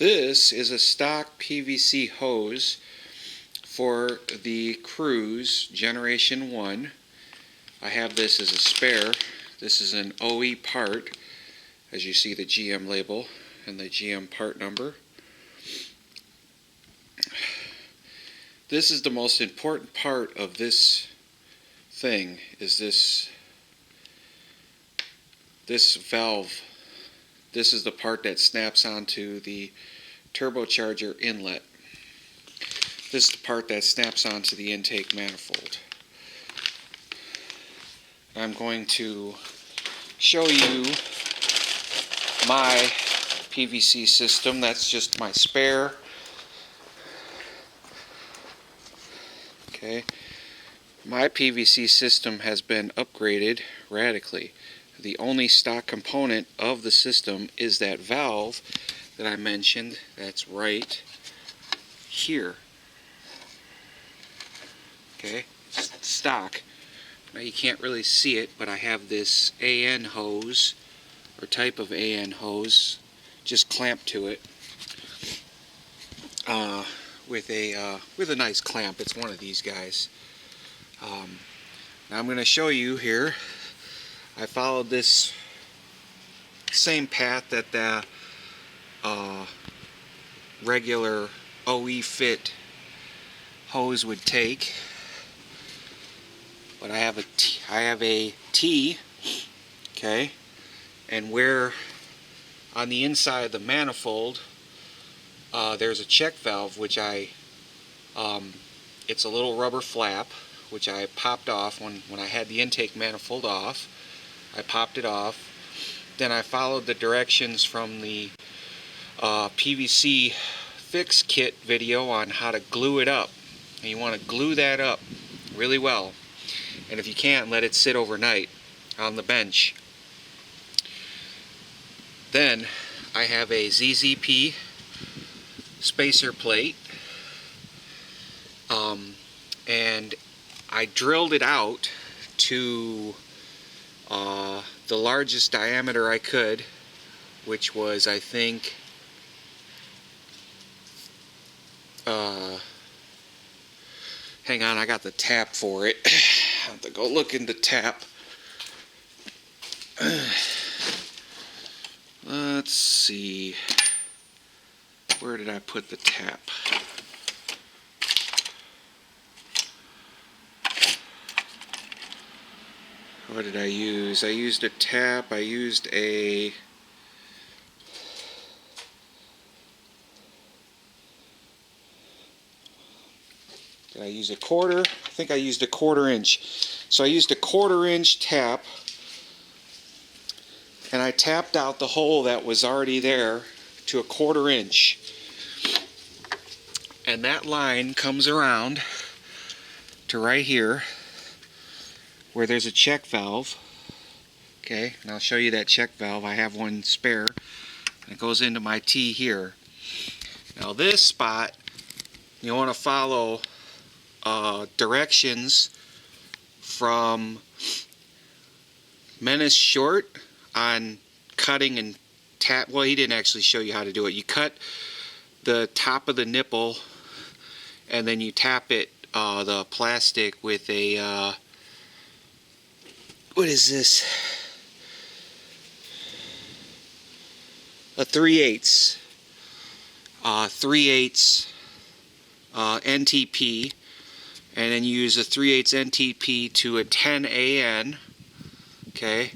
This is a stock PVC hose for the Cruze Generation 1. I have this as a spare. This is an OE part, as you see the GM label and the GM part number. This is the most important part of this thing, is this valve. This is the part that snaps onto the turbocharger inlet. This is the part that snaps onto the intake manifold. I'm going to show you my PVC system. That's just my spare. Okay. My PVC system has been upgraded radically. The only stock component of the system is that valve that I mentioned. That's right here. Okay, it's stock. Now you can't really see it, but I have this AN hose, or type of AN hose, just clamped to it with a nice clamp. It's one of these guys. Now I'm going to show you here. I followed this same path that the regular OE fit hose would take, but I have a T, okay, and where on the inside of the manifold there's a check valve, which it's a little rubber flap which I popped off when I had the intake manifold off. I popped it off. Then I followed the directions from the PVC fix kit video on how to glue it up. And you want to glue that up really well. And if you can't, let it sit overnight on the bench. Then I have a ZZP spacer plate. And I drilled it out to the largest diameter I could, which was, I think, hang on, I got the tap for it. I have to go look in the tap. Let's see, where did I put the tap? What did I use? I used a tap. I used a... Did I use a quarter? I think I used a 1/4 inch. So I used a 1/4 inch tap, and I tapped out the hole that was already there to a 1/4 inch. And that line comes around to right here, where there's a check valve. Okay, and I'll show you that check valve. I have one spare. It goes into my T here. Now this spot, you want to follow directions from Menace Short on cutting and tap. Well, he didn't actually show you how to do it. You cut the top of the nipple, and then you tap it, the plastic, with a what is this? A 3/8 NTP, and then you use a 3/8 NTP to a 10 AN, okay,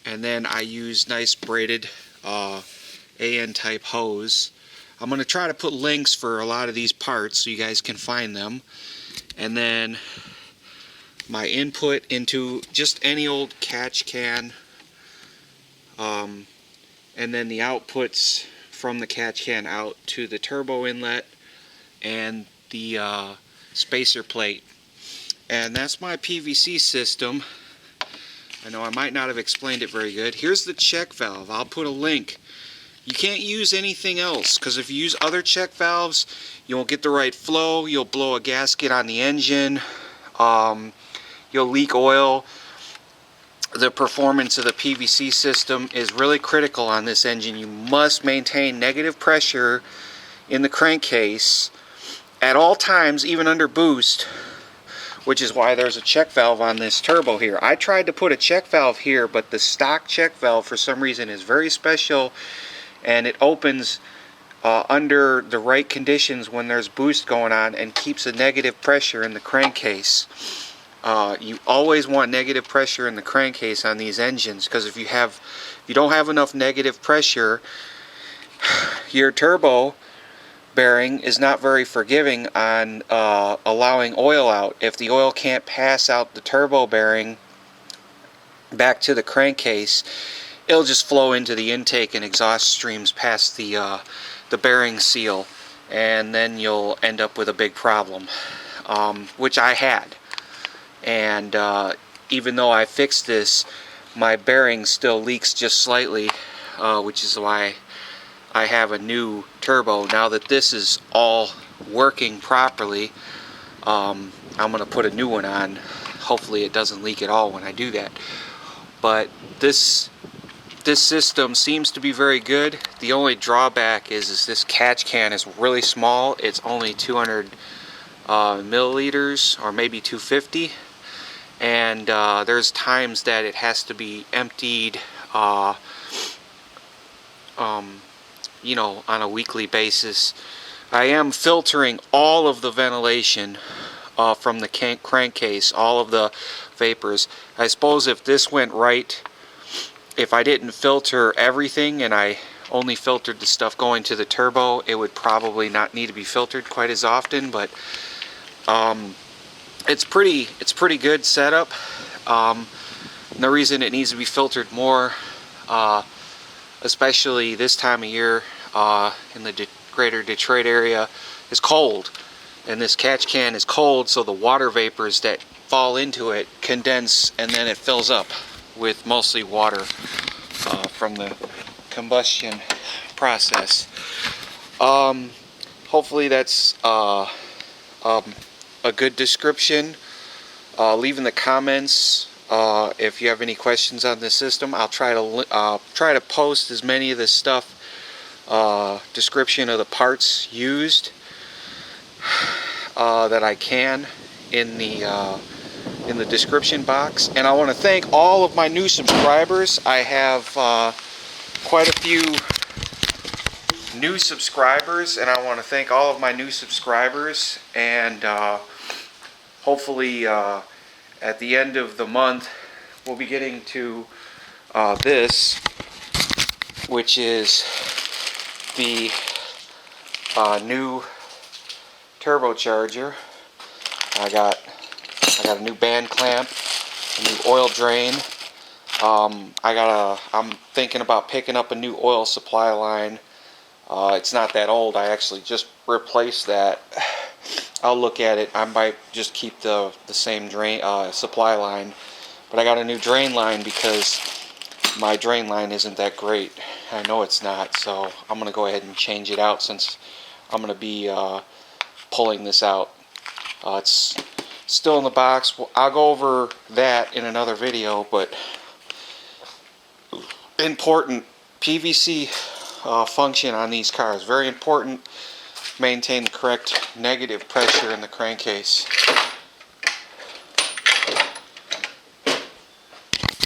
and then I use nice braided AN type hose. I'm going to try to put links for a lot of these parts so you guys can find them. And then my input into just any old catch can, and then the outputs from the catch can out to the turbo inlet and the spacer plate. And that's my PVC system. I know I might not have explained it very good. Here's the check valve. I'll put a link. You can't use anything else, because if you use other check valves, you won't get the right flow. You'll blow a gasket on the engine. You'll leak oil. the performance of the PVC system is really critical on this engine. You must maintain negative pressure in the crankcase at all times, even under boost, which is why there's a check valve on this turbo here. I tried to put a check valve here, but the stock check valve for some reason is very special, and it opens under the right conditions when there's boost going on and keeps a negative pressure in the crankcase. You always want negative pressure in the crankcase on these engines, because if you don't have enough negative pressure, your turbo bearing is not very forgiving on allowing oil out. If the oil can't pass out the turbo bearing back to the crankcase, it'll just flow into the intake and exhaust streams past the bearing seal, and then you'll end up with a big problem, which I had. And even though I fixed this, my bearing still leaks just slightly, which is why I have a new turbo. Now that this is all working properly, I'm going to put a new one on. Hopefully it doesn't leak at all when I do that. But this system seems to be very good. The only drawback is this catch can is really small. It's only 200 milliliters, or maybe 250. And there's times that it has to be emptied, you know, on a weekly basis. I am filtering all of the ventilation from the crankcase, all of the vapors. I suppose if this went right, if I didn't filter everything and I only filtered the stuff going to the turbo, it would probably not need to be filtered quite as often. But it's pretty good setup. The reason it needs to be filtered more, especially this time of year in the greater Detroit area, is cold, and this catch can is cold, so the water vapors that fall into it condense, and then it fills up with mostly water from the combustion process. Hopefully that's a good description. Leave in the comments if you have any questions on this system. I'll try to post as many of this stuff, description of the parts used, that I can in the description box. And I want to thank all of my new subscribers. I have quite a few new subscribers, and I want to thank all of my new subscribers. And hopefully at the end of the month we'll be getting to this, which is the new turbocharger. I got a new band clamp, a new oil drain. I'm thinking about picking up a new oil supply line. It's not that old. I actually just replaced that. I'll look at it. I might just keep the same drain supply line, but I got a new drain line because my drain line isn't that great. I know it's not, so I'm gonna go ahead and change it out since I'm gonna be pulling this out. It's still in the box. I'll go over that in another video, but important PVC function on these cars. Very important. Maintain the correct negative pressure in the crankcase.